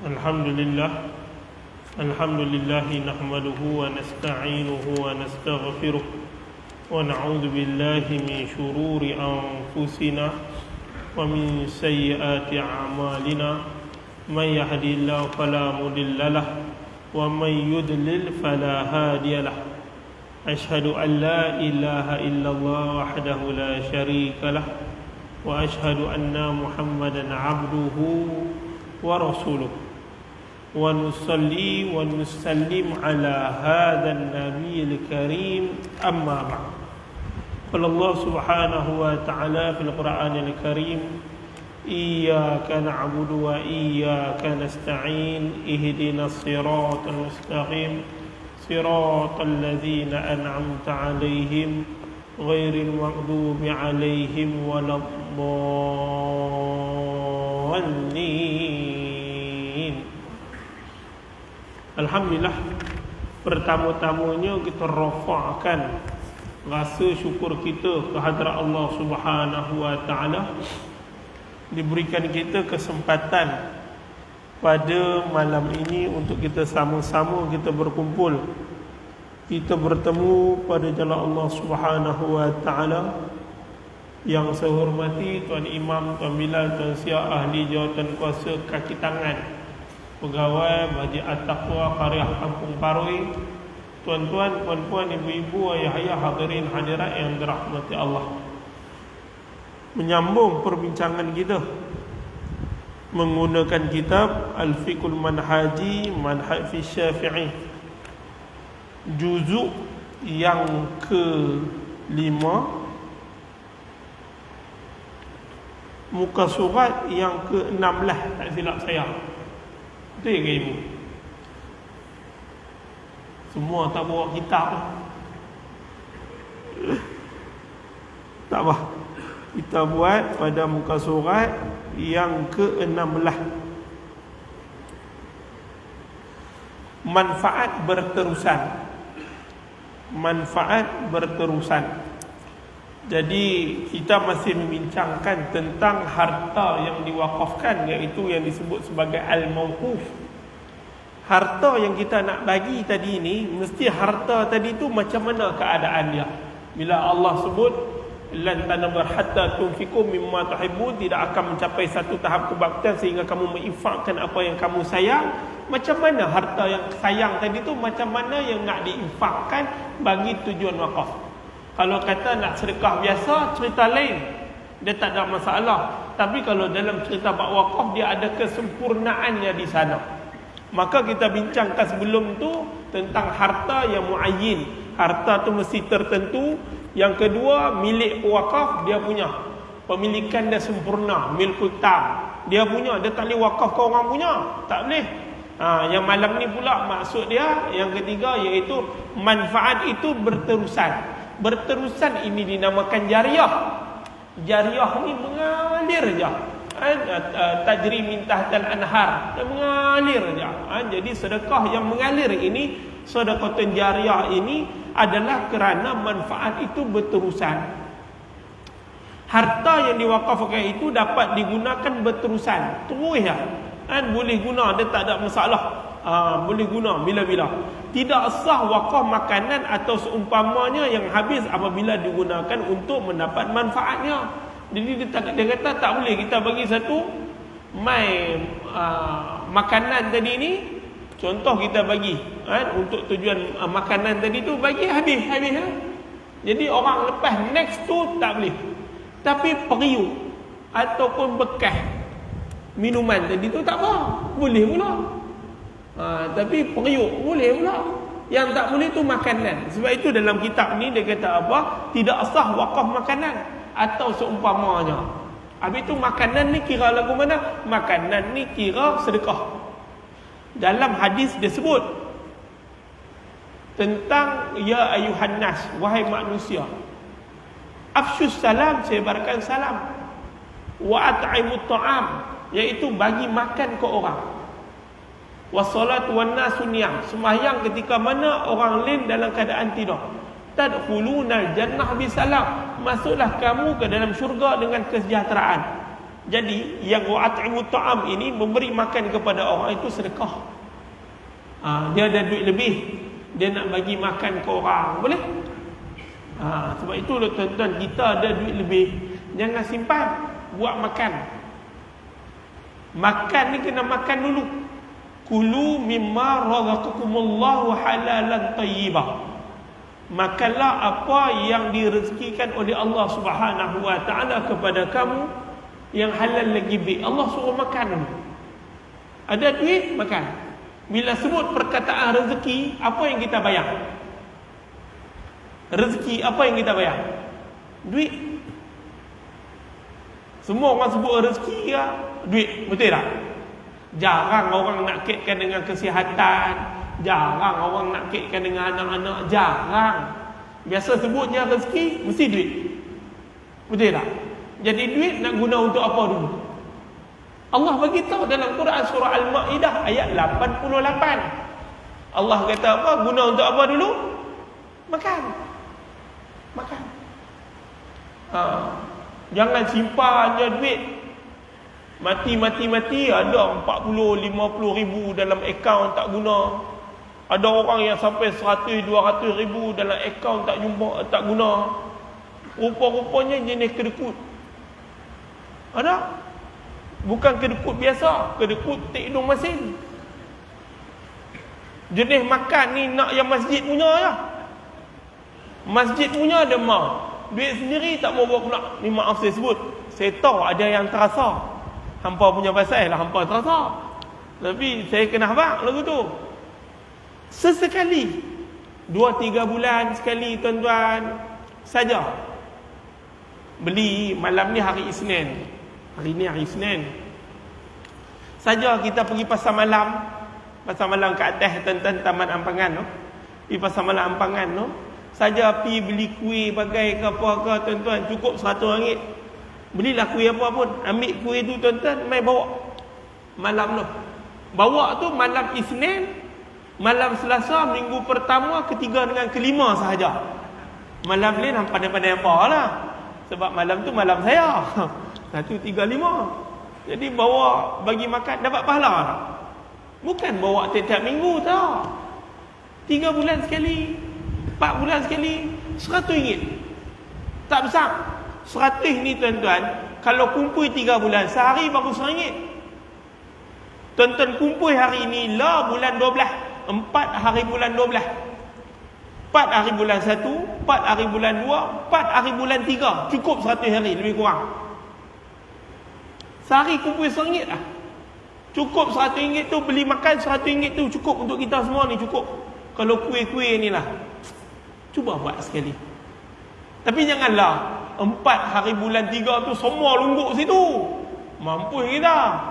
Alhamdulillah nahmaduhu wa nasta'inuhu wa nastaghfiruh wa na'udzu billahi min shururi anfusina wa min sayyiati a'malina may yahdihillahu fala mudilla lahu wa may yudlil fala hadiya lahu. Ashhadu an la ilaha illallah wahdahu la syarika lahu wa ashhadu anna Muhammadan 'abduhu wa rasuluh. Wa nusalli wa nusallim ala hadzal nabiyil karim, amma ba'd. Qala Allah subhanahu wa ta'ala fil Qur'anil karim, iyyaka na'budu wa iyyaka nasta'in, ihdinas siratal mustaqim, siratal ladzina an'amta 'alaihim ghairil maghdubi 'alaihim waladdallin. Alhamdulillah, pertama-tamanya kita rafa'kan rasa syukur kita kehadrat Allah Subhanahu wa taala, diberikan kita kesempatan pada malam ini untuk kita sama-sama kita berkumpul, kita bertemu pada jalan Allah Subhanahu wa taala. Yang saya hormati Tuan Imam, Tuan Bilal, Tuan Siak, ahli jawatan kuasa kaki tangan pegawai Masjid At-Taqwa Qaryah Kampung Parui, tuan-tuan, puan-puan, ibu-ibu, ayah-ayah, hadirin hadirat yang dirahmati Allah. Menyambung perbincangan kita menggunakan kitab Al-Fiqhul Manhaji Manhaj fi Syafi'i, juzuk yang ke-5, muka surat yang ke-16, tak silap saya. Betul ke ibu? Semua tak bawa kitab. Tak apa, kita buat pada muka surat yang ke-16. Manfaat berterusan. Manfaat berterusan. Jadi kita masih membincangkan tentang harta yang diwakafkan, iaitu yang disebut sebagai al-mawquf. Harta yang kita nak bagi tadi ni, mesti harta tadi tu macam mana keadaan dia. Bila Allah sebut lan tanabur hatta tunfiqu mimma tuhibbun, tidak akan mencapai satu tahap kebaktian sehingga kamu menginfakkan apa yang kamu sayang. Macam mana harta yang sayang tadi tu, macam mana yang nak diinfakkan bagi tujuan wakaf. Kalau kata nak sedekah biasa, cerita lain, dia tak ada masalah. Tapi kalau dalam cerita bab wakaf, dia ada kesempurnaannya di sana. Maka kita bincangkan sebelum tu tentang harta yang muayyin. Harta tu mesti tertentu. Yang kedua, milik pewakaf dia punya, pemilikan dia sempurna, milkul tam dia punya, dia tak boleh wakaf ke orang punya, tak boleh. Yang malam ni pula maksud dia yang ketiga, iaitu manfaat itu berterusan. Berterusan ini dinamakan jariah. Jariah ni mengalir je, tajri min tahtal anhar, dia mengalir je. Jadi sedekah yang mengalir ini, sedekahun jariah ini adalah kerana manfaat itu berterusan. Harta yang diwakafkan itu dapat digunakan berterusan, terus ya, boleh guna, dia tak ada masalah. Boleh guna bila-bila. Tidak sah wakaf makanan atau seumpamanya yang habis apabila digunakan untuk mendapat manfaatnya. Jadi dia kata tak boleh kita bagi satu makanan tadi ni, contoh kita bagi untuk tujuan makanan tadi tu, bagi habis lah. Jadi orang lepas next tu tak boleh. Tapi periuk ataupun bekas minuman tadi tu tak apa, boleh pula. Tapi periuk boleh pula. Yang tak boleh tu makanan. Sebab itu dalam kitab ni dia kata apa? Tidak sah wakaf makanan atau seumpamanya. Habis tu makanan ni kira lagu mana? Makanan ni kira sedekah. Dalam hadis dia sebut tentang ya ayuhan nas, wahai manusia, afsyus salam, sebarkan salam, wa at'imut ta'am, iaitu bagi makan ke orang, wassalatu wan nasu niyam, sembahyang ketika mana orang lain dalam keadaan tidur, tadkhulunal jannah bisalam, masuklah kamu ke dalam syurga dengan kesejahteraan. Jadi yang wa'at'imu ta'am ini memberi makan kepada orang itu sedekah. Dia ada duit lebih, dia nak bagi makan ke orang, boleh? Sebab itu tuan-tuan, kita ada duit lebih, jangan simpan, buat makan. Makan ni kena makan dulu. Kulu mimma razaqakumullahu halalan tayyibah. Makanlah apa yang direzekikan oleh Allah Subhanahu wa taala kepada kamu yang halal lagi baik. Allah suruh makan dulu. Ada duit, makan. Bila sebut perkataan rezeki, apa yang kita bayar? Rezeki, apa yang kita bayar? Duit. Semua orang sebut rezeki ya, duit, betul tak? Jarang orang nak kaitkan dengan kesihatan, jarang orang nak kaitkan dengan anak-anak, jarang. Biasa sebutnya rezeki, mesti duit. Betul tak? Jadi duit nak guna untuk apa dulu? Allah bagi tahu dalam Quran surah Al-Maidah ayat 88. Allah kata apa? Guna untuk apa dulu? Makan. Makan. Jangan simpan je duit. Mati ada 40-50 ribu dalam akaun tak guna. Ada orang yang sampai 100-200 ribu dalam akaun tak jumpa, tak guna. Rupa-rupanya jenis kedekut. Ada? Bukan kedekut biasa, kedekut tik hidung masin. Jenis makan ni nak yang masjid punya je. Masjid punya ada mau. Duit sendiri tak mau bawa pula. Ni maaf saya sebut, saya tahu ada yang terasa. Hampa punya pasal lah, hampa terasa. Tapi saya kena habaq lagu tu. Sesekali 2-3 bulan sekali tuan-tuan saja. Beli malam ni hari Isnin. Hari ni hari Isnin. Saja kita pergi pasar malam. Pasar malam kat atas tuan-tuan Taman Ampangan tu. Di pasar malam Ampangan tu. Saja pergi beli kuih bagai ke apa ke tuan-tuan, cukup RM100. Belilah kuih apa pun, ambil kuih tu tuan-tuan, mai bawa malam tu. Bawa tu malam Isnin, malam Selasa, minggu pertama, ketiga dengan kelima sahaja. Malam lain pandai-pandai apa lah. Sebab malam tu malam saya. 1, 3, 5. Jadi bawa bagi makan, dapat pahala tak? Bukan bawa tiap-tiap minggu tau. 3 bulan sekali, 4 bulan sekali, RM100. Tak besar. 100 ni tuan-tuan, kalau kumpul 3 bulan, sehari baru RM100. Tuan-tuan kumpul hari ni lah bulan 12, 4 hari bulan 12, 4 hari bulan 1, 4 hari bulan 2, 4 hari bulan 3. Cukup 100 hari, lebih kurang. Sehari kumpul RM100 lah. Cukup RM100 tu, beli makan RM100 tu cukup untuk kita semua ni, cukup. Kalau kuih-kuih ni lah, cuba buat sekali. Tapi janganlah 4 hari bulan 3 tu semua lungguk situ. Mampu kita.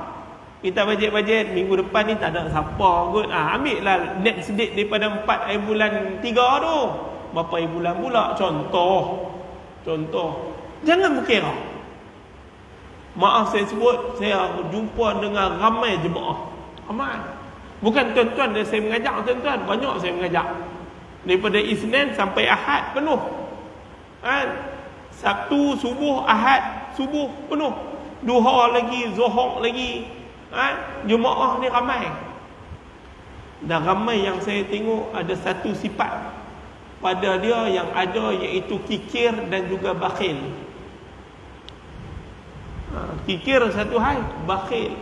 Kita bajet-bajet minggu depan ni tak ada siapa kot. Ambil lah net sedikit daripada 4 hari bulan 3 tu. Berapa hari bulan pula? Contoh. Jangan berkira. Maaf saya sebut, saya jumpa dengan ramai jemaah. Ramai. Bukan tuan-tuan saya mengajak tuan-tuan. Banyak saya mengajak. Daripada Isnin sampai Ahad penuh. Sabtu subuh, Ahad subuh penuh. Duha lagi, Zuhur lagi. Jemaah ni ramai. Dan ramai yang saya tengok ada satu sifat pada dia yang ada, iaitu kikir dan juga bakhil. Kikir satu hal, bakhil.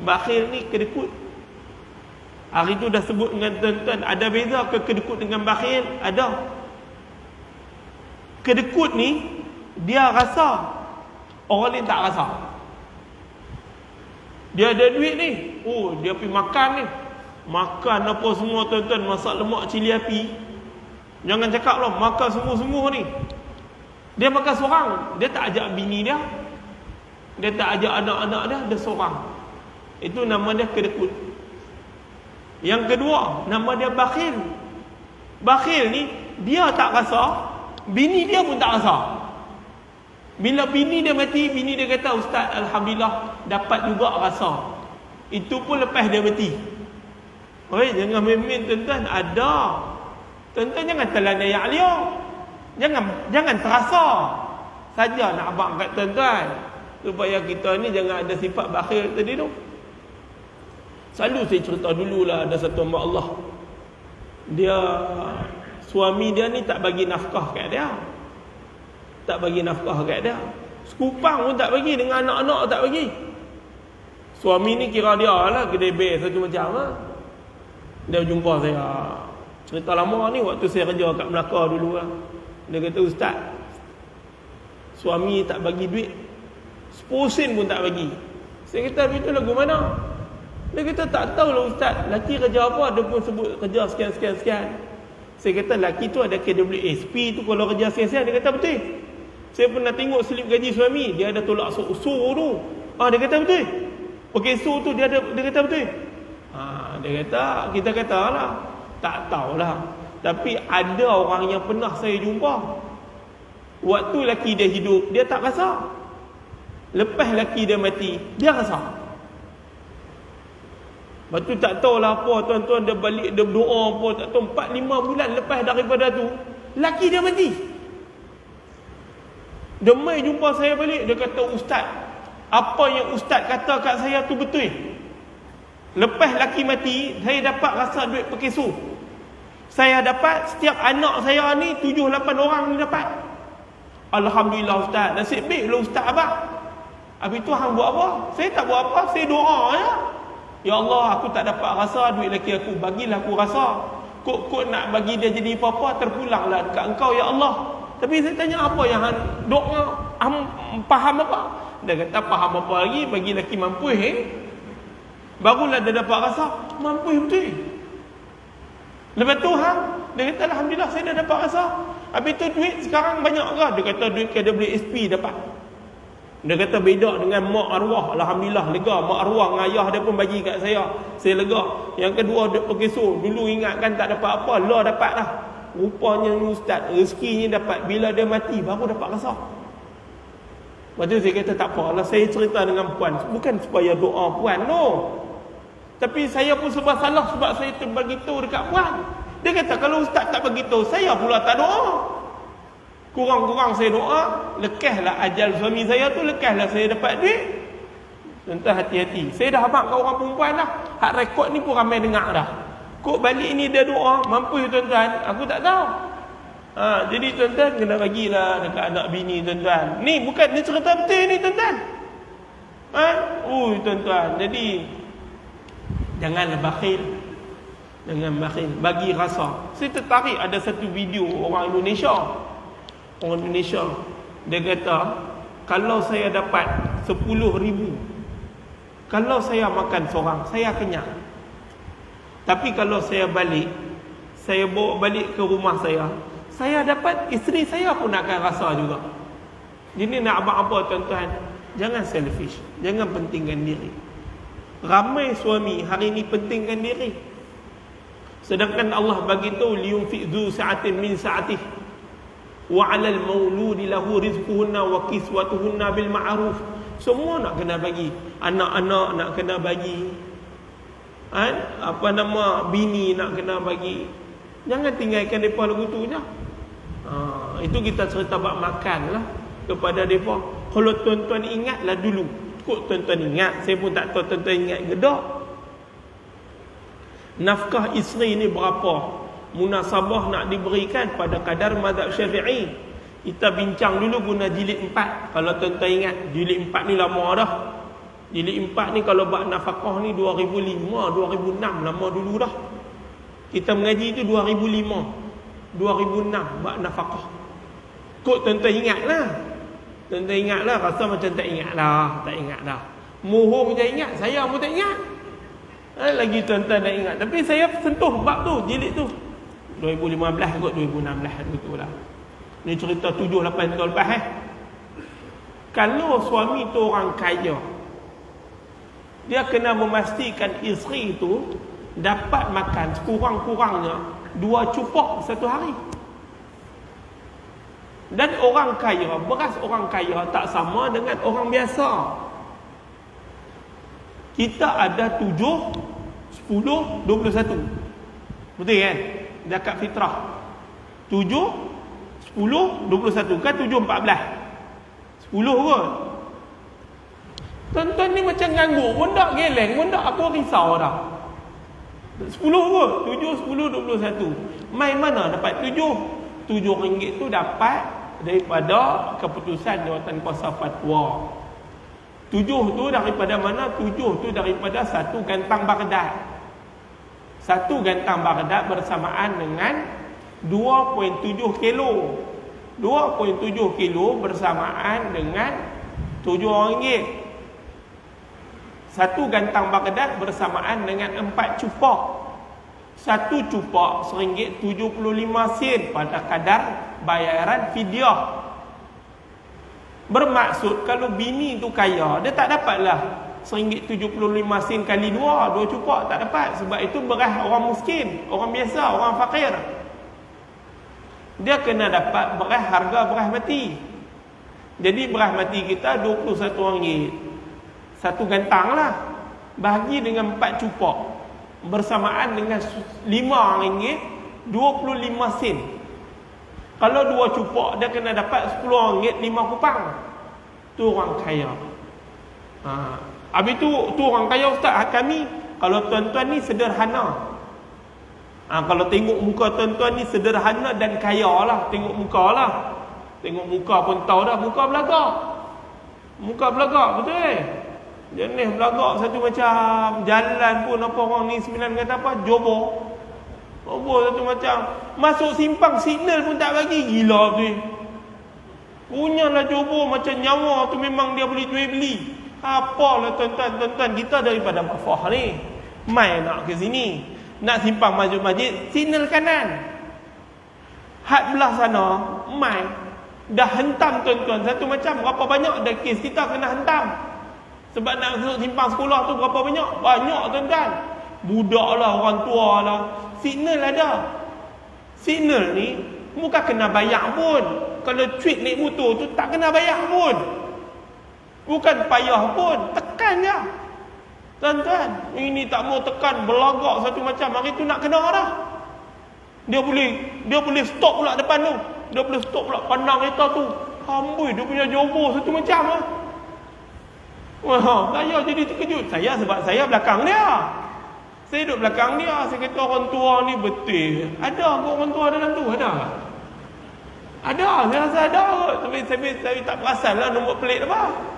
Bakhil ni kedekut. Hari tu dah sebut dengan tuan-tuan, ada beza ke kedekut dengan bakhil? Ada. Kedekut ni dia rasa, orang lain tak rasa. Dia ada duit ni, dia pergi makan ni, makan apa semua tuan-tuan, masak lemak cili api. Jangan cakap lah makan sungguh-sungguh ni. Dia makan seorang, dia tak ajak bini dia, dia tak ajak anak-anak dia, dia seorang. Itu nama dia kedekut. Yang kedua, nama dia bakhil. Bakhil ni dia tak rasa, bini dia pun tak rasa. Bila bini dia mati, bini dia kata, Ustaz, Alhamdulillah dapat juga rasa. Itu pun lepas dia mati. Jangan main-main tuan-tuan. Ada. Tuan-tuan jangan telan ayat liar. Jangan terasa saja nak abang kat tuan-tuan. supaya kita ni jangan ada sifat bakhil tadi tu. Selalu saya cerita dululah, ada satu hamba Allah, dia suami dia ni tak bagi nafkah kat dia. Tak bagi nafkah kat dia. Sekupang pun tak bagi, dengan anak-anak tak bagi. Suami ni kira dia lah kedai beg satu macam lah. Dia jumpa saya, cerita lama ni waktu saya kerja kat Melaka dulu lah. Dia kata, ustaz, suami tak bagi duit 10 sen pun tak bagi. Saya kata, itu lagu mana? Dia kata, tak tahulah ustaz, laki kerja apa, dia pun sebut kerja sekian. Saya kata, laki tu ada KWSP tu, kalau kerja sekian. Dia kata, betul. Saya pernah tengok slip gaji suami, dia ada tolak sur tu. Dia kata betul. Okey, sur tu dia kata betul. Dia kata, kita kata lah, tak tahulah. Tapi ada orang yang pernah saya jumpa, waktu laki dia hidup, dia tak rasa. Lepas laki dia mati, dia rasa. Lepas tu tak tahulah apa, tuan-tuan, dia balik, dia berdoa apa, tak tahu 4-5 bulan lepas daripada tu, laki dia mati. Dia mai jumpa saya balik, dia kata, ustaz, apa yang ustaz kata kat saya tu betul. Lepas laki mati, saya dapat rasa duit perkesu. Saya dapat, setiap anak saya ni 7-8 orang ni dapat. Alhamdulillah ustaz, nasib baik lah ustaz abang. Habis tu hang buat apa? Saya tak buat apa, saya doa ya. Ya Allah, aku tak dapat rasa duit laki aku, bagilah aku rasa. Kok nak bagi dia jadi apa-apa, terpulanglah dekat engkau ya Allah. Tapi saya tanya, apa yang hang doa, faham apa? Dia kata, faham apa lagi, bagi laki mampu barulah dia dapat rasa mampu betul. Lepas tu dia kata, alhamdulillah saya dah dapat rasa. Habis tu duit sekarang banyak ke? Dia kata duit KWSP dapat. Dia kata beda dengan mak arwah, alhamdulillah lega. Mak arwah dengan ayah dia pun bagi kat saya lega. Yang kedua duit perkeso, dulu ingatkan tak dapat apa, lah dapat lah. Rupanya ustaz, rezekinya dapat bila dia mati baru dapat rasa. Lepas tu saya kata, tak apalah, saya cerita dengan puan, bukan supaya doa puan, no. Tapi saya pun sebab salah, sebab saya terberitahu dekat puan. Dia kata, kalau ustaz tak beritahu, saya pula tak doa. Kurang-kurang saya doa, lekaslah ajal suami saya tu, lekaslah saya dapat duit. Tuan-tuan hati-hati. Saya dah abang kat orang perempuan dah. Hak rekod ni pun ramai dengar dah. Kok balik ni dia doa, mampu tuan-tuan, aku tak tahu. Jadi tuan-tuan kena bagilah dekat anak bini tuan-tuan. Ni bukan, ni cerita betul ni tuan-tuan. Tuan-tuan, jadi janganlah bakhil. Jangan bakhil, bagi rasa. Saya tertarik ada satu video orang Indonesia. Dia kata, kalau saya dapat 10,000, kalau saya makan seorang, saya kenyang. Tapi kalau saya balik, saya bawa balik ke rumah saya dapat, isteri saya pun akan rasa juga. Jadi nak abang apa tuan-tuan, jangan selfish, jangan pentingkan diri. Ramai suami hari ni pentingkan diri, sedangkan Allah bagi tahu liyunfiq dzu sa'atin min sa'atihi wa 'alal mauludi lahu rizquhunna wa kiswatuhunna bil ma'ruf. Semua nak kena bagi, anak-anak nak kena bagi, bini nak kena bagi. Jangan tinggalkan mereka lagu tu je. Itu kita cerita bab makan lah kepada mereka. Kalau tuan-tuan ingatlah dulu. Kok tuan-tuan ingat, saya pun tak tahu tuan-tuan ingat ke tak. Nafkah isteri ni berapa munasabah nak diberikan pada kadar mazhab Syafi'i. Kita bincang dulu guna jilid 4. Kalau tuan-tuan ingat, jilid 4 ni lama dah. Jilid 4 ni kalau bab nafkah ni 2005, 2006, lama dulu dah. Kita mengaji tu 2005, 2006 bab nafkah. Kok tuan-tuan ingatlah. Tuan-tuan ingatlah, rasa macam tak ingatlah. Tak ingat dah. Muhur je ingat, saya pun tak ingat. Lagi tuan-tuan tak ingat. Tapi saya sentuh bab tu, jilid tu 2015 kot, 2016 begitulah. Ni cerita 7-8 tahun lepas. Kalau suami tu orang kaya, dia kena memastikan isteri tu dapat makan sekurang-kurangnya 2 cupok satu hari. Dan orang kaya, beras orang kaya tak sama dengan orang biasa. Kita ada 7, 10, 21. Betul kan? Zakat fitrah 7, 10, 21. Kan 7, 14 10 kot. Tuan-tuan ni macam nganggur pun tak, geleng pun tak, aku risau dah. 10 kot, 7, 10, 21. Main mana dapat 7? 7 ringgit tu dapat daripada keputusan Jawatan Kuasa Fatwa. 7 tu daripada mana? 7 tu daripada satu gantang Baghdad. Satu gantang Baghdad bersamaan dengan 2.7 kilo. 2.7 kilo bersamaan dengan 7 ringgit. Satu gantang Baghdad bersamaan dengan 4 cupak. Satu cupak RM1.75 pada kadar bayaran fidyah. Bermaksud kalau bini tu kaya, dia tak dapatlah RM1.75 kali 2 cupak, tak dapat. Sebab itu beras orang miskin, orang biasa, orang fakir. Dia kena dapat beras, harga beras mati. Jadi beras mati kita RM21. Satu gantang lah, bahagi dengan 4 cupak, bersamaan dengan RM5.25. Kalau 2 cupak, dia kena dapat RM10 5 kupang. Tu orang kaya. Habis tu orang kaya Ustaz kami. Kalau tuan-tuan ni sederhana, kalau tengok muka tuan-tuan ni sederhana dan kaya lah. Tengok muka lah. Tengok muka pun tahu dah, muka belagak. Muka belagak, betul. Jenis belagak satu macam. Jalan pun apa orang ni sembilan kata apa, jobo. Jobo satu macam. Masuk simpang signal pun tak bagi. Gila tu. Punyalah jobo macam nyawa tu, memang dia boleh jual beli. Apalah tuan-tuan, kita daripada Mafah ni mai nak ke sini, nak simpang masuk masjid, signal kanan. Had belah sana mai dah hentam tuan-tuan. Satu macam berapa banyak dah kes kita kena hentam. Sebab nak masuk simpang sekolah tu berapa banyak? Banyak tuan-tuan. Budak lah, orang tua lah. Signal ada. Signal ni bukan kena bayar pun. Kalau tweet naik motor tu tak kena bayar pun. Bukan payah pun, tekan je. Tuan-tuan, ini tak mau tekan, belagak satu macam. Hari tu nak kena dah. Dia boleh stop pula depan tu. Dia boleh stop pula pandang kereta tu. Amboi, dia punya jobo satu macam lah. Wah, saya jadi terkejut. Sebab saya belakang dia. Saya duduk belakang dia. Saya kata orang tua ni betul. Ada orang tua dalam tu? Ada. Saya rasa ada kot. Tapi saya tak perasan lah nombor pelik apa.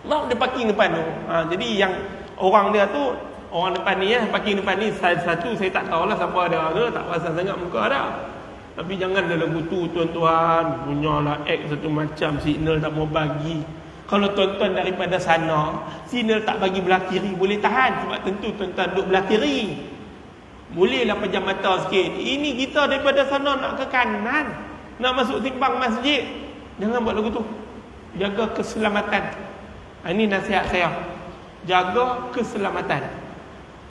Mak dia parking depan tu. Jadi yang orang dia tu, orang depan ni parking depan ni. Satu saya tak tahulah siapa ada tu. Tak perasan sangat muka ada. Tapi jangan dalam tu tuan-tuan. Punyalah act satu macam, signal tak mau bagi. Kalau tuan-tuan daripada sana, signal tak bagi belah kiri, boleh tahan. Sebab tentu tuan-tuan duduk belah kiri. Bolehlah pejam mata sikit. Ini kita daripada sana nak ke kanan, nak masuk simpang masjid. Jangan buat lagu tu. Jaga keselamatan. Ini nasihat saya. Jaga keselamatan.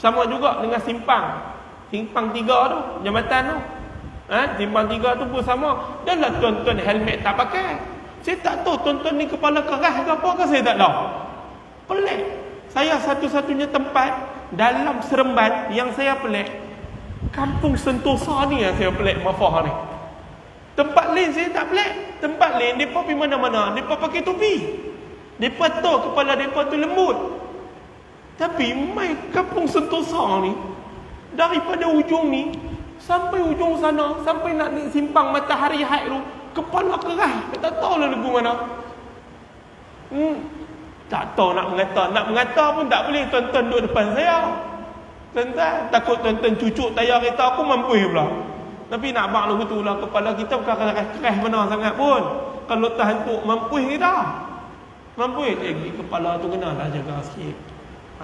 Sama juga dengan simpang 3 tu, jambatan tu. Simpang 3 tu pun sama. Dan lah tuan-tuan helmet tak pakai. Saya tak tahu tuan-tuan ni kepala keras ke apa ke, saya tak tahu. Pelik. Saya satu-satunya tempat dalam Seremban yang saya pelik, Kampung Sentosa ni yang saya pelik, Mafah ni. Tempat lain saya tak pelik. Tempat lain mereka pergi mana-mana, mereka pakai topi. Mereka tahu kepala mereka tu lembut. Tapi mai Kampung Sentosa ni, daripada ujung ni sampai ujung sana, sampai nak naik simpang Matahari Haid tu, kepala keras. Tak tahu lah lagu mana. Tak tahu nak mengata pun tak boleh. Tuan-tuan duduk depan saya. Tuan-tuan takut tuan-tuan cucuk tayar kereta aku, mampus pula. Tapi nak bak lagu tu lah, kepala kita bukan keras mana sangat pun. Kalau tahan tu mampus kita. Mampus. Kepala tu kena lah jaga sikit.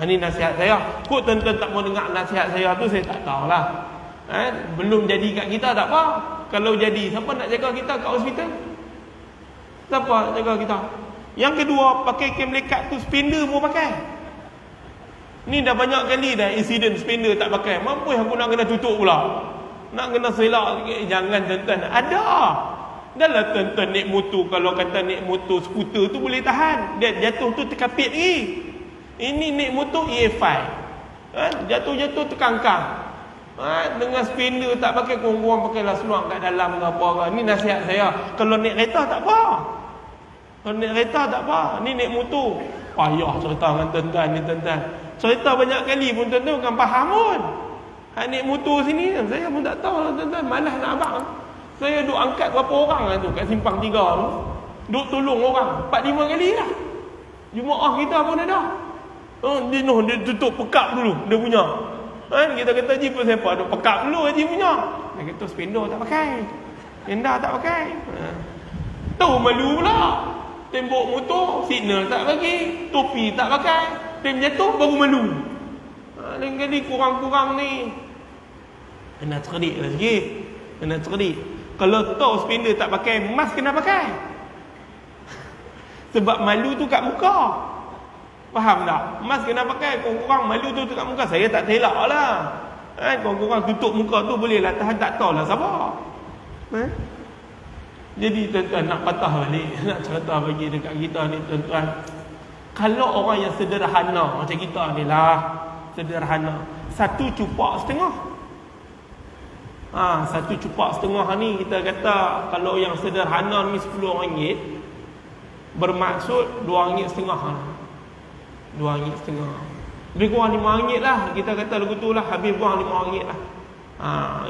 Ini nasihat saya. Kok tuan-tuan tak mau dengar nasihat saya tu, saya tak tahulah. Belum jadi kat kita tak apa. Kalau jadi, siapa nak jaga kita kat hospital? Siapa nak jaga kita? Yang kedua, pakai kem lekat tu, spender mau pakai. Ni dah banyak kali dah insiden spender tak pakai. Mampus aku nak kena tutup pula. Nak kena selak. Jangan tuan-tuan. Ada. Dah lah tuan-tuan naik motor. Kalau kata naik motor skuter tu boleh tahan. Dia jatuh tu terkapit lagi. Ini naik motor EA5. Jatuh-jatuh terkangkang. Dengan spinner tak pakai, korang pakailah seluar kat dalam ke apa. Ni nasihat saya. Kalau naik kereta tak apa. Kalau naik kereta tak apa. Ni naik motor. Payah cerita dengan tuan-tuan ni tuan-tuan. Cerita banyak kali pun tuan-tuan bukan faham pun. Hak naik motor sini saya pun tak tahu lah tuan-tuan. Malas nak abang. Saya duk angkat berapa orang lah tu kat simpang 3 tu. Duk tolong orang 4-5 kali lah. Jumaah kita pun ada. Dia tutup pekap dulu dia punya. Kita kata Haji pun siapa duk pekap dulu Haji punya. Dia kata spender tak pakai. Tenda tak pakai. Tahu malu pula. Tembok motor signal tak bagi, topi tak pakai, rem jatuh baru malu. Lain kali kurang-kurang ni kena cerdik lah sikit. Kena cerdik. Kalau tahu spender tak pakai, mask kena pakai. Sebab malu tu kat muka. Faham tak? Mask kena pakai. Kurang-kurang malu tu kat muka. Saya tak telak lah. Kurang-kurang tutup muka tu boleh lah. Tahan tak tahu lah sabar. Jadi tuan-tuan nak patah balik, nak cerita bagi dekat kita ni tuan-tuan. Kalau orang yang sederhana macam kita ni lah, sederhana, 1 cupak setengah. 1 cupak setengah ni kita kata kalau yang sederhana ni RM10, bermaksud RM2.5 lah. RM2.5. Lebih kurang RM5 lah. Kita kata lagu tu lah, habis buang RM5 lah.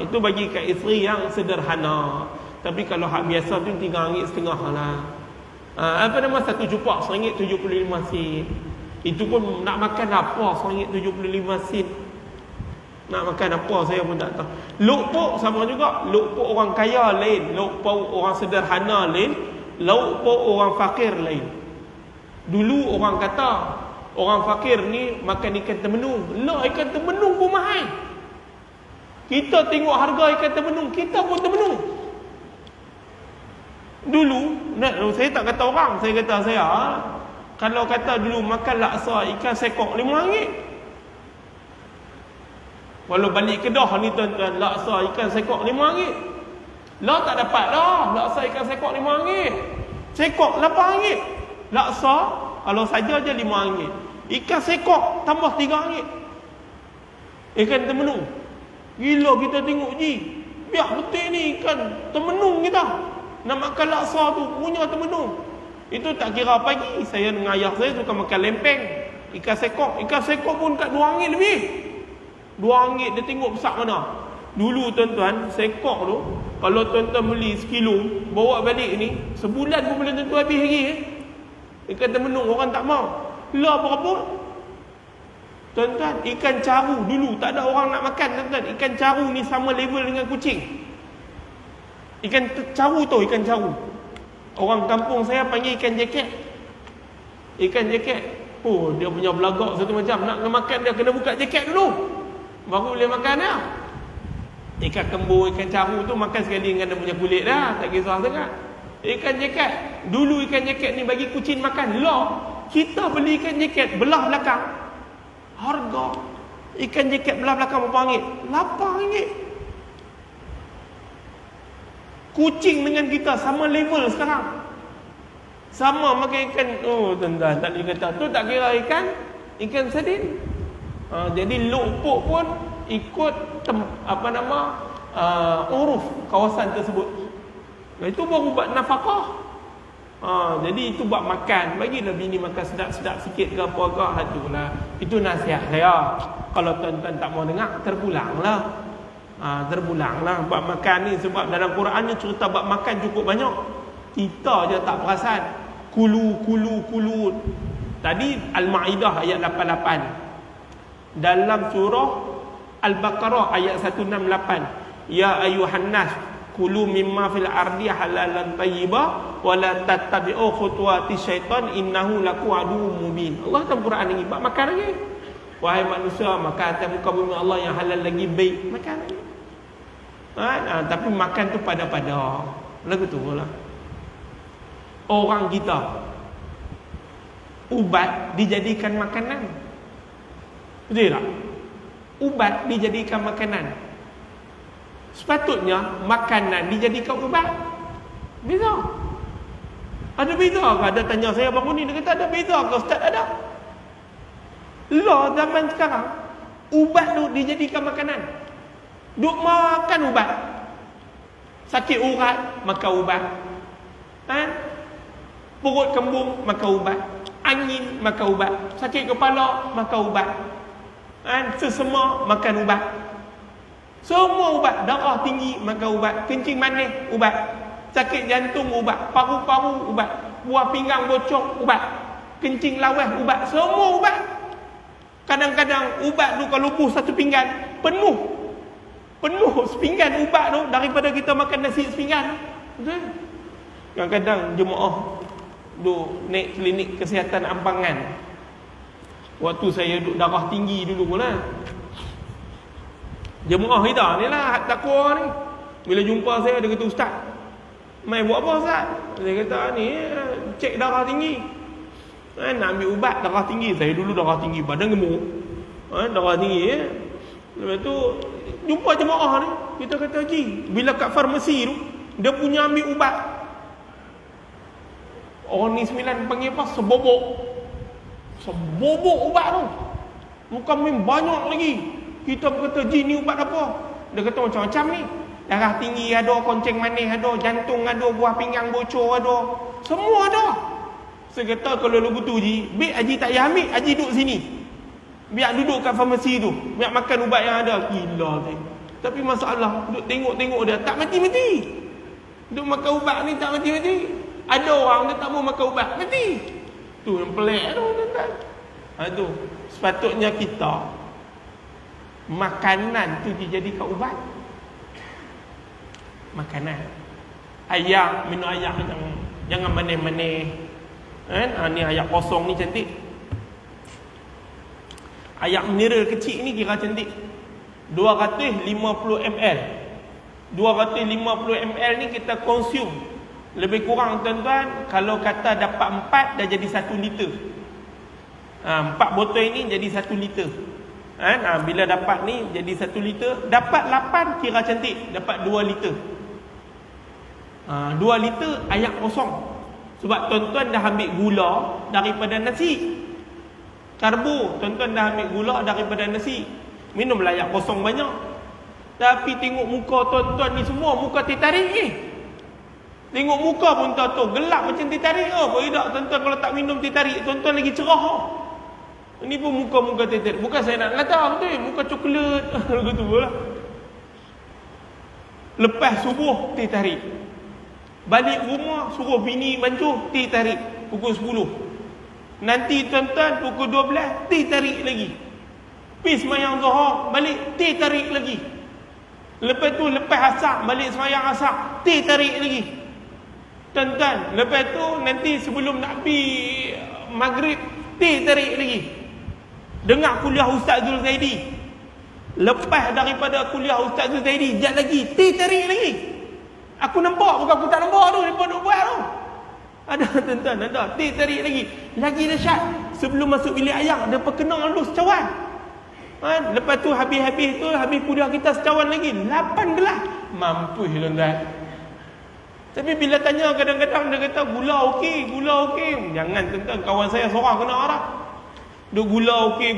Itu bagi kat isteri yang sederhana. Tapi kalau hak biasa tu RM3.5 lah. Apa nama 1 cupak RM1.75. Itu pun nak makan apa RM1.75. Nak makan apa saya pun tak tahu. Lauk pauk sama juga. Lauk pauk orang kaya lain, lauk pauk orang sederhana lain, lauk pauk orang fakir lain. Dulu orang kata orang fakir ni makan ikan temenung. Lah, ikan temenung pun mahal. Kita tengok harga ikan temenung, kita pun temenung. Dulu, saya tak kata orang, saya kata saya, kalau kata dulu makan laksa ikan sekok RM5. Walau balik Kedah ni tuan-tuan, laksa ikan sekok RM5. Lah tak dapat dah, laksa ikan sekok RM5. Sekok RM8. Laksa, kalau saja je RM5. Ikan sekok tambah RM3. Ikan temenung. Gila kita tengok Ji. Biar betul ni ikan temenung kita. Nak makan laksa tu punya temenung. Itu tak kira pagi. Saya dengan ayah saya suka makan lempeng, ikan sekok. Ikan sekok pun kat RM2 lebih. RM2 dia tengok besar mana. Dulu tuan-tuan, sekok tu kalau tuan-tuan beli sekilo, bawa balik ni, sebulan pun boleh tentu habis lagi. Ikan temenung orang tak mau. Lah berapa? Tuan-tuan, ikan caru dulu tak ada orang nak makan tuan-tuan. Ikan caru ni sama level dengan kucing. Ikan caru tu, ikan caru. Orang kampung saya panggil ikan jaket. Ikan jaket. Oh, dia punya belagak satu macam. Nak makan dia kena buka jaket dulu, baru boleh makan dia. Ikan kembung, ikan caru tu makan sekali dengan dia punya kulit dah. Tak kisah sangat. Ikan jaket. Dulu ikan jaket ni bagi kucing makan. Lah, kita beli ikan jaket belah belakang. Harga ikan jaket belah belakang berapa ringgit? RM8. Kucing dengan kita sama level sekarang. Sama makan ikan. Oh tuan-tuan, tak boleh kata tu tak kira ikan sardin. Jadi lauk pauk pun ikut uruf kawasan tersebut. Itu baru buat nafkah. Jadi itu buat makan. Bagilah bini makan sedap-sedap sikit ke apa ke. Itulah. Itu nasihat saya. Kalau tuan-tuan tak mau dengar, terpulanglah. Terpulanglah buat makan ni. Sebab dalam Quran ni cerita buat makan cukup banyak. Kita je tak perasan. Kulu. Tadi Al-Ma'idah ayat 88. Dalam surah Al-Baqarah ayat 168. Ya ayuhan nas, kulu mimma fil ardi halalan tayyiba wa la tattabi'u khutuwati syaitan innahu lakum aduwwum mubin. Allah dalam Quran ni buat makan lagi. Wahai manusia, makan atas muka bumi Allah yang halal lagi baik. Makan lagi. Tapi makan tu pada-pada. Lagu tu lah. Orang kita ubat dijadikan makanan. Betul tak? Ubat dijadikan makanan. Sepatutnya makanan dijadikan ubat. Beza. Ada beza ke? Ada tanya saya baru ni, dia kata ada beza ke Ustaz? Ada. Lah zaman sekarang ubat tu dijadikan makanan. Duk makan ubat. Sakit urat makan ubat. Perut kembung makan ubat. Angin makan ubat. Sakit kepala makan ubat. Sesema makan ubat. Semua ubat. Darah tinggi makan ubat. Kencing manis ubat. Sakit jantung ubat. Paru-paru ubat. Buah pinggang bocor ubat. Kencing lawas ubat. Semua ubat. Kadang-kadang ubat tu kalau buh satu pinggan penuh sepinggan ubat tu daripada kita makan nasi sepinggan. Kadang-kadang jemaah duk naik klinik kesihatan Ampangan. Waktu saya duduk darah tinggi dulu lah. Jemaah kita ni lah takwa ni. Bila jumpa saya dia kata, "Ustaz, mai buat apa Ustaz?" Saya kata, "Ni cek darah tinggi." Nak ambil ubat darah tinggi. Saya dulu darah tinggi, badan gemuk. Darah tinggi. Lepas tu jumpa jemaah ni, kita kata, "Haji, bila kat farmasi tu dia punya ambil ubat." Orang ni 9 panggil apa? Sebobok ubat tu. Bukan main banyak lagi. Kita berkata, "Ji, ni ubat apa?" Dia kata macam-macam ni. Darah tinggi ada, konceng manis ada, jantung ada, buah pinggang bocor ada. Semua ada. Saya kata, "Kalau lagu tu Ji, biar Haji tak payah ambil, Haji duduk sini. Biar duduk kat farmasi tu, biar makan ubat yang ada." Gila tu. Tapi masalah, duduk tengok-tengok dia tak mati-mati. Duduk makan ubat ni tak mati-mati. Ada orang dia tak mau makan ubat, mati. Tu yang pelik tu, tuan-tuan. Tu sepatutnya kita makanan tu dijadikan ubat. Makanan. Ayak, minum ayak jangan manis-manis. Ni ayak kosong ni cantik. Ayak mineral kecil ni kira cantik. 250 ml. 250 ml ni kita konsum. Lebih kurang tuan-tuan, kalau kata dapat 4 dah jadi 1 liter. 4 botol ni jadi 1 liter. Bila dapat ni jadi 1 liter. Dapat 8 kira cantik. Dapat 2 liter. 2 liter ayak kosong. Sebab tuan-tuan dah ambil gula daripada nasi. Karbo, tuan-tuan dah ambil gula daripada nasi. Minumlah ayak kosong banyak. Tapi tengok muka tuan-tuan ni semua, muka tertarik ni. Tengok muka pun tahu gelap macam tertarik ke. Apa tidak tuan-tuan kalau tak minum tertarik, tuan-tuan lagi cerah. Ini pun muka-muka tertarik. Bukan saya nak kata betul, muka coklat begitu lah. Lepas subuh tertarik. Balik rumah suruh bini bancuh tertarik pukul 10. Nanti tuan-tuan pukul 12 tertarik lagi. Pergi sembahyang Zuhur, balik tertarik lagi. Lepas tu lepas asar balik sembahyang asar tertarik lagi. Tuan-tuan, lepas tu nanti sebelum nak pergi maghrib tertarik lagi. Dengar kuliah Ustaz Zul Zaidi. Lepas daripada kuliah Ustaz Zul Zaidi, jap lagi tertarik lagi. Aku nampak, bukan aku tak nampak tu, depa duk buat tu. Ada tuan-tuan, ada tertarik lagi. Lagi dahsyat, sebelum masuk bilik ayam depa kenal dulu secawan. Lepas tu habis kuliah kita secawan lagi 8 gelas. Mampus tuan-tuan. Tapi bila tanya kadang-kadang dia kata gula okey. Jangan tuan-tuan, kawan saya seorang kena arah. Duk gula okey,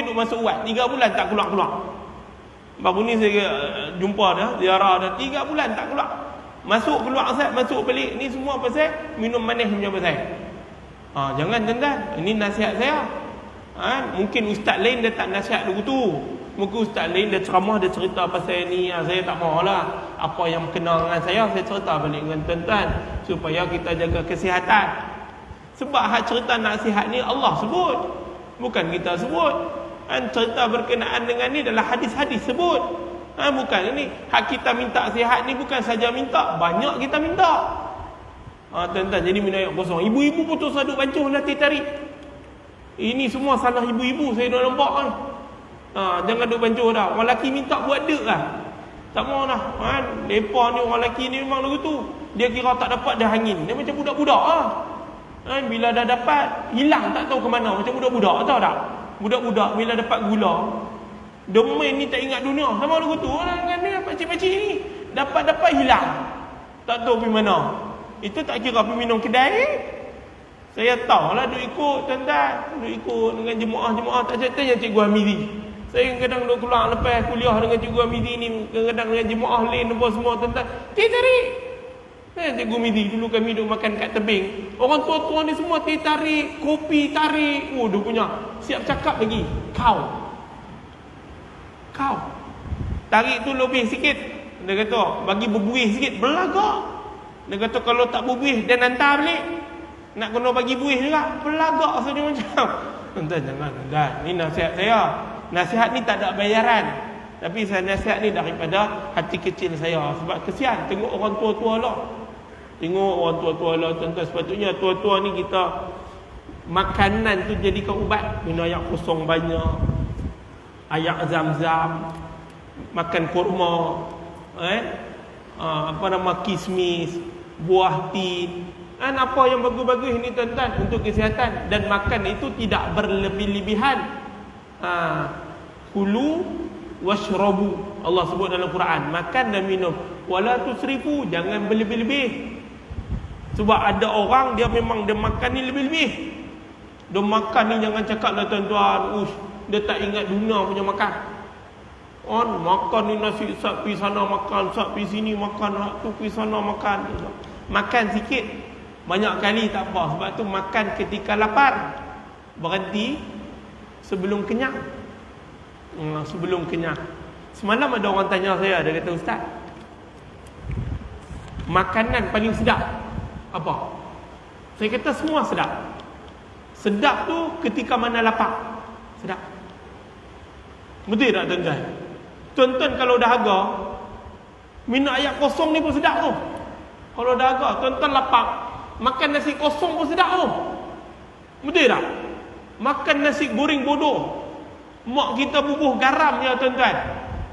duk masuk ubat 3 bulan tak keluar-keluar. Baru ni saya jumpa dia, ziarah dia 3 bulan tak keluar. Masuk keluar Ustaz, masuk balik. Ni semua pasal minum manis punya pasal. Jangan tuan-tuan, ini nasihat saya. Mungkin ustaz lain dia tak nasihat begitu. Mungkin ustaz lain dia ceramah, dia cerita pasal ni. Saya tak maulah. Apa yang kena dengan saya cerita balik dengan tuan-tuan supaya kita jaga kesihatan. Sebab hak cerita nasihat ni Allah sebut, bukan kita sebut. Cerita berkenaan dengan ni adalah hadis-hadis sebut. Bukan ini. Hak kita minta sihat ni bukan saja minta, banyak kita minta. Tuan-tuan, jadi minum air kosong. Ibu-ibu putus aduk bancuh lah tarik. Ini semua salah ibu-ibu saya dah nampak kan. Jangan duk bancuh dah. Orang lelaki minta buat dek lah. Tak mau dah. Mereka ni orang lelaki ni memang lagu tu. Dia kira tak dapat dah angin. Dia macam budak-budak lah. Bila dah dapat, hilang tak tahu ke mana. Macam budak-budak, tahu tak? Budak-budak bila dapat gula, domain ni tak ingat dunia. Sama lagu tu orang dengan ni, pakcik-pakcik ni. Dapat-dapat hilang. Tak tahu pergi mana. Itu tak kira pergi minum kedai. Saya tahulah duk ikut tuan-tuan, duk ikut dengan jemaah-jemaah tak cerita Cikgu Hamizi. Saya kadang duk keluar lepas kuliah dengan Cikgu Hamizi ni, kadang-kadang dengan jemaah lain apa semua tuan-tuan. Tarik. Cikgu Mizi, dulu kami duduk makan kat tebing. Orang tua-tua ni semua teh tarik, kopi tarik. Dia punya siap cakap lagi. Kau. Tarik tu lebih sikit. Dia kata, bagi berbuih sikit. Belagak. Dia kata, kalau tak berbuih, dia hantar balik. Nak kena bagi buih juga. Belagak saja macam. Tuan-tuan, jangan. Ini nasihat saya. Nasihat ni tak ada bayaran. Tapi saya nasihat ni daripada hati kecil saya. Sebab kesian tengok orang tua-tua lah. Tengok orang tua-tua lah, tuan-tuan. Sepatutnya tua-tua ni kita makanan tu jadikan ubat. Minum air kosong banyak, air zam-zam, makan kurma, kismis, buah tin, apa yang bagus-bagus ini tuan-tuan untuk kesihatan. Dan makan itu tidak berlebih-lebihan. Kulu washrabu, Allah sebut dalam Quran, makan dan minum. Wala tusrifu, jangan berlebih-lebih. Sebab ada orang dia memang dia makan ni lebih-lebih. Dia makan ni jangan cakap lah tuan-tuan, dia tak ingat dunia punya makan. Makan ni nasi, sak pergi sana makan, sak pergi sini makan, tu pergi sana makan. Makan sikit, banyak kali tak apa. Sebab tu makan ketika lapar, berhenti sebelum kenyang. Sebelum kenyang. Semalam ada orang tanya saya, dia kata, Ustaz, makanan paling sedap apa? Saya kata semua sedap. Sedap tu ketika mana lapar. Sedap. Betul tak tuan-tuan? Tuan-tuan kalau dahaga, minum air kosong ni pun sedap tu. Kalau dahaga, tuan-tuan lapar, makan nasi kosong pun sedap tu. Betul tak? Makan nasi goreng bodoh. Mak kita bubuh garam je tuan-tuan.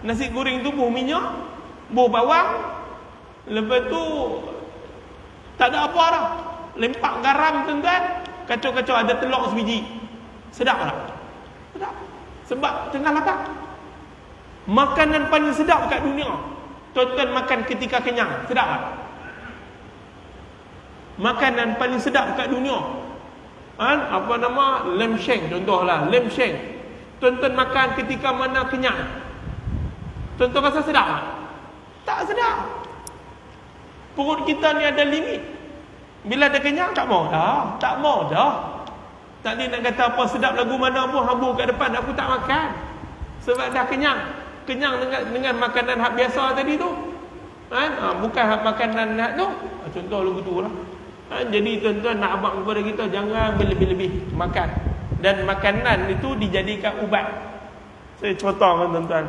Nasi goreng tu bubuh minyak, bubuh bawang. Lepas tu tak ada apa dah. Lempak garam tuan-tuan, kacau-kacau ada telur sebiji. Sedap tak? Sedap. Sebab tengah lapar. Makanan paling sedap kat dunia, tuan-tuan makan ketika kenyang. Sedap tak? Makanan paling sedap kat dunia, lem sheng contohlah. Lem sheng, tuan-tuan makan ketika mana kenyang. Tuan-tuan rasa sedap tak? Tak sedap. Perut kita ni ada limit. Bila dah kenyang tak mau dah. Tak mau dah. Tak nak kata apa sedap lagu mana pun habur kat depan, aku tak makan. Sebab dah kenyang. Kenyang dengan makanan hak biasa tadi tu. Bukan hak makanan hak tu. Contoh lagu tu lah. Jadi tuan-tuan nak abang kepada kita, jangan berlebih-lebih makan. Dan makanan itu dijadikan ubat. Saya contohkan tuan-tuan.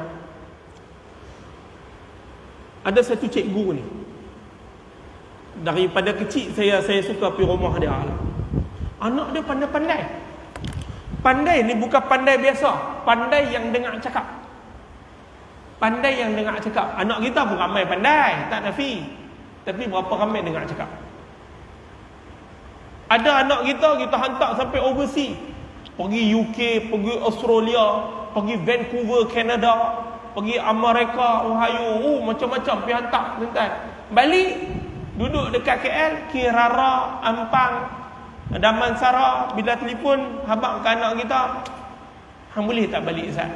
Ada satu cikgu ni, daripada kecil saya suka pergi rumah dia. Anak dia pandai-pandai. Pandai ni bukan pandai biasa, pandai yang dengar cakap. Pandai yang dengar cakap. Anak kita pun ramai pandai, tak nafi. Tapi berapa ramai dengar cakap? Ada anak kita hantar sampai overseas. Pergi UK, pergi Australia, pergi Vancouver, Canada, pergi Amerika, Ohio, macam-macam pergi hantar, tuan-tuan. Balik duduk dekat KL, Kirara, Ampang, Damansara. Bila telefon habaq ke anak kita, hang boleh tak balik Ustaz?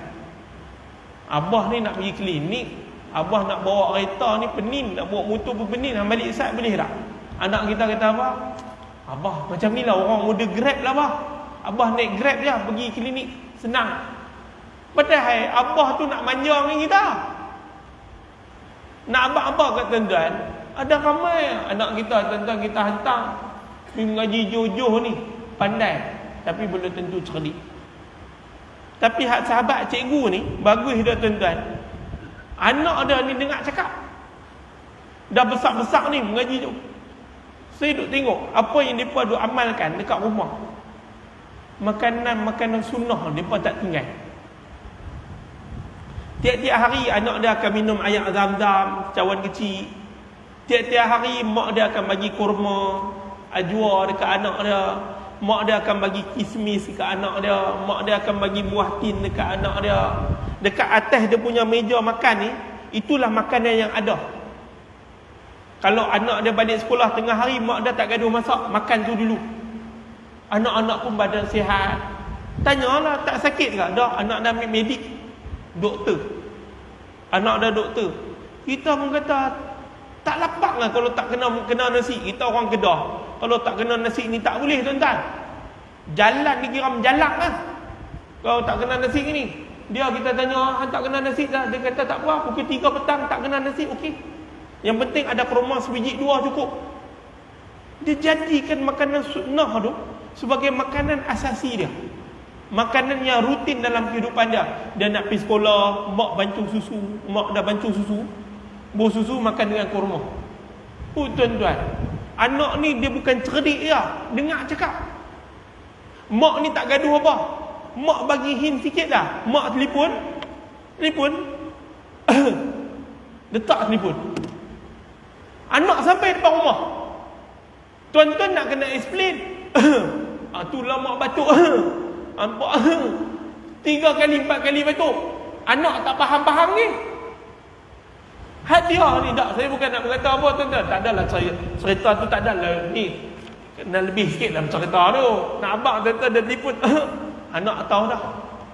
Abah ni nak pergi klinik, abah nak bawa kereta ni pening, nak bawa motor pun pening, hang balik Ustaz boleh tak? Anak kita kata apa? Abah macam ni lah orang order Grab lah abah. Abah naik Grab je pergi klinik, senang. Padahal abah tu nak manja dengan kita. Nak abah-abah kat tuan-tuan, ada ramai anak kita, tuan-tuan, kita hantar pergi mengaji jodoh ni, pandai tapi belum tentu cerdik. Tapi hak sahabat cikgu ni bagus dah tuan-tuan. Anak dia ni dengar cakap, dah besar-besar ni mengaji tu. Saya duk tengok apa yang mereka duk amalkan dekat rumah. Makanan sunnah mereka tak tinggal. Tiap-tiap hari anak dia akan minum air zam-zam, cawan kecil. Tiap-tiap hari mak dia akan bagi kurma, ajwa dekat anak dia. Mak dia akan bagi kismis dekat anak dia. Mak dia akan bagi buah tin dekat anak dia. Dekat atas dia punya meja makan ni, itulah makanan yang ada. Kalau anak dia balik sekolah tengah hari, mak dia tak gaduh masak, makan tu dulu. Anak-anak pun badan sihat. Tanyalah, tak sakit ke? Dah, anak dah ambil medik, doktor. Anak dah doktor. Kita pun kata Tak lapak lah kalau tak kena nasi. Kita orang Kedah, kalau tak kena nasi ni tak boleh tuan-tuan. Jalan ni kira menjalak lah kalau tak kena nasi ni. Dia kita tanya, tak kena nasi dah. Dia kata tak apa, pukul 3 petang tak kena nasi, okey. Yang penting ada kurma sebiji 2 cukup. Dia jadikan makanan sunnah tu sebagai makanan asasi dia, makanan yang rutin dalam kehidupan dia. Dia nak pergi sekolah, mak bancuh susu, mak dah bancuh susu, bau susu makan dengan kurma. Tuan-tuan, anak ni dia bukan cerdik dia, dengar cakap. Mak ni tak gaduh apa, mak bagi hint sikit dah, mak telefon letak telefon, anak sampai depan rumah. Tuan-tuan nak kena explain. Itulah mak batuk. Nampak 3 kali 4 kali batuk. Anak tak faham-faham ni. Hadiah ni tak. Saya bukan nak berkata apa tuan-tuan. Tak adalah cerita tu tak adalah ni. Kena lebih sikit dalam cerita tu. Nak abang tuan-tuan dah telefon. Anak tahu dah.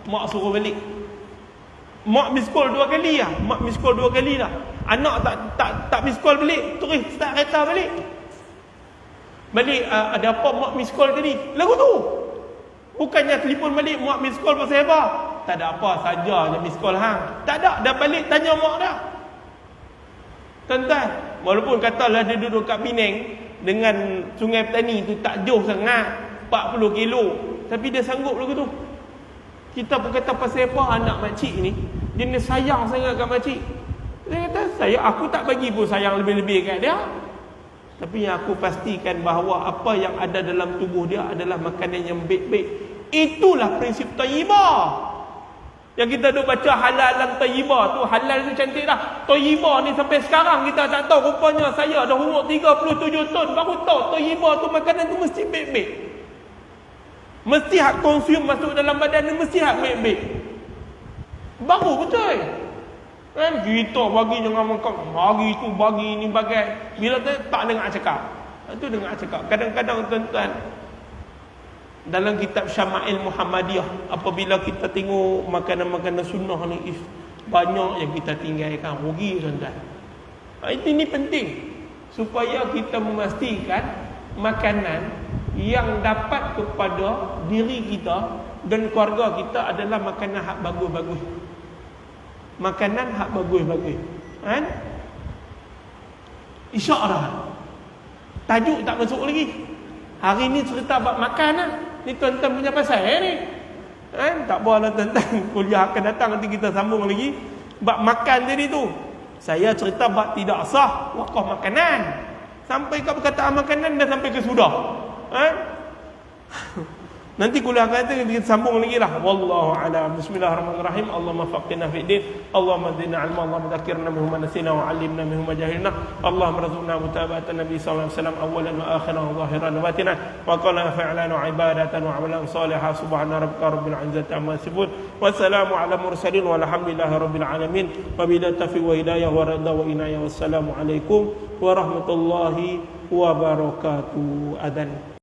Mak suruh balik. Mak miss call 2 kali lah. Mak miss call 2 kali dah. Anak tak miss call balik. Terus start kereta balik. Balik ada apa mak miss call tadi? Lagu tu. Bukannya telefon balik mak miss call pasal apa? Tak ada apa, saja je miss call hang. Tak ada, dah balik tanya mak dah. Tuan-tuan, walaupun katalah dia duduk kat Penang dengan Sungai Petani tu tak jauh sangat, 40 kilo, tapi dia sanggup lagu tu. Kita pun kata pasal apa anak makcik ni, dia ni sayang sangat kat makcik. Dia kata, aku tak bagi pun sayang lebih-lebih kat dia. Tapi yang aku pastikan bahawa apa yang ada dalam tubuh dia adalah makanan yang baik-baik. Itulah prinsip tayyibah. Yang kita duk baca halal dan tayyibah tu, halal tu cantik dah. Tayyibah ni sampai sekarang kita tak tahu. Rupanya saya dah umur 37 tahun baru tahu tayyibah tu makanan tu mesti baik-baik. Mesti hak konsum masuk dalam badan ni mesti hak baik-baik. Baru betul. Kan kita bagi jangan makan, bagi tu bagi ni bagai. Bila tu tak dengar cakap. Itu dengar cakap. Kadang-kadang tuan-tuan dalam kitab Syama'il Muhammadiyah, apabila kita tengok makanan-makanan sunnah ni banyak yang kita tinggalkan, rugi tuan-tuan. Ini penting supaya kita memastikan makanan yang dapat kepada diri kita dan keluarga kita adalah makanan hak bagus-bagus. Makanan hak bagus-bagus. Kan? InsyaAllah. Tajuk tak masuk lagi. Hari ni cerita bab makan lah. Ni tuan-tuan punya pasal ni. Kan? Tak boleh tuan-tuan. Kuliah akan datang nanti kita sambung lagi. Bab makan tadi tu. Saya cerita bab tidak sah wakaf makanan. Sampai ke perkataan makanan dah sampai ke sudah. Kan? Nanti kuliah kata kita sambung lagi lah. Wallahu a'lam. Bismillahirrahmanirrahim. Allahumma faqihna fid din. Allahumma zidna ilma. Allahumma dzakirna minhu ma nasina wa 'allimna minhu ma jahilna. Allahumma rzuqna mutaba'atan nabi sallallahu alaihi wasallam awwalan wa akhiran wa zahiran wa batinan wa qala fa'lan wa ibadatan wa 'amalan salihan. Subhana rabbika rabbil 'izzati amma yasifun. Wassalamu 'ala mursalin walhamdulillahi rabbil alamin. Wabillahi taufiq wa hidayah wa ridha wa inayah. Wassalamu alaikum warahmatullahi wabarakatuh. Adzan.